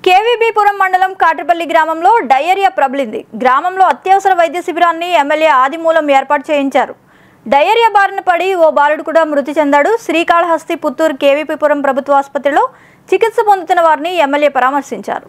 కేవీబీపురం మండలం కాట్రపల్లి గ్రామంలో డయేరియా ప్రబలింది. గ్రామంలో అత్యవసర వైద్య శిబిరాన్ని ఎమ్మెల్యే ఆదిమూలం ఏర్పాటు చేయించారు. డయేరియా బారిన పడి ఓ బాలుడు కూడా మృతి చెందాడు. శ్రీకాళహస్తి, పుత్తూరు, కేవీబీపురం ప్రభుత్వ ఆసుపత్రిలో చికిత్స పొందుతున్న వారిని ఎమ్మెల్యే పరామర్శించారు.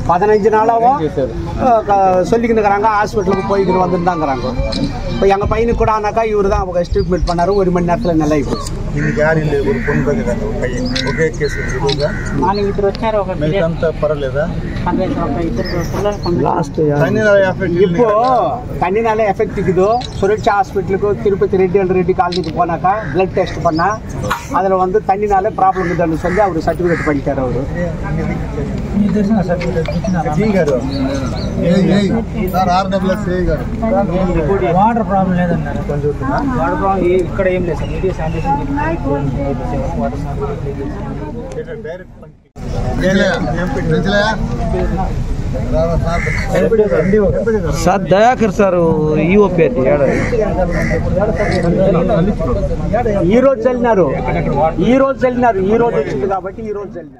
பதினஞ்சு நாளாவும் சொல்லிக்கிட்டுக்கிறாங்க. ஹாஸ்பிட்டலுக்கு போய்க்கிட்டு வந்துருந்தாங்கிறாங்க. இப்போ எங்கள் பையனுக்கு கூட ஆனாக்கா இவர் தான் அவங்க ட்ரீட்மெண்ட் பண்ணாரு. 1 மணி நேரத்தில் நல்லா అయిపోయింది. இன்னைக்கு யாரும் இல்லை, ஒரு பொண்ணு தான் பையன். ఒకే కేసు మార్నింగ్ ఇద్దరు వచ్చారు. ఒక అంతా పర్వాలేదా? లాస్ట్ இப்போ தண்ணினால எஃபெக்ட் இருக்குது. சுரட்சா ஹாஸ்பிட்டலுக்கு திருப்பதி ரெட்டி காலனிக்கு போனாக்கா பிளட் டெஸ்ட் பண்ணா அதில் வந்து தண்ணினால ப்ராப்ளம் இருக்குதுன்னு சொல்லி அவர் சர்டிஃபிகேட் பண்ணிட்டார். அவர் వాటర్ ప్రాబ్లం లేదన్నారు. వాటర్ ప్రాబ్లం ఇక్కడ ఏం లేదు sir. Media sanitation sir Dayakar sir EOP ఈ రోజు చల్లినారు వచ్చింది కాబట్టి ఈ రోజు చల్లినారు.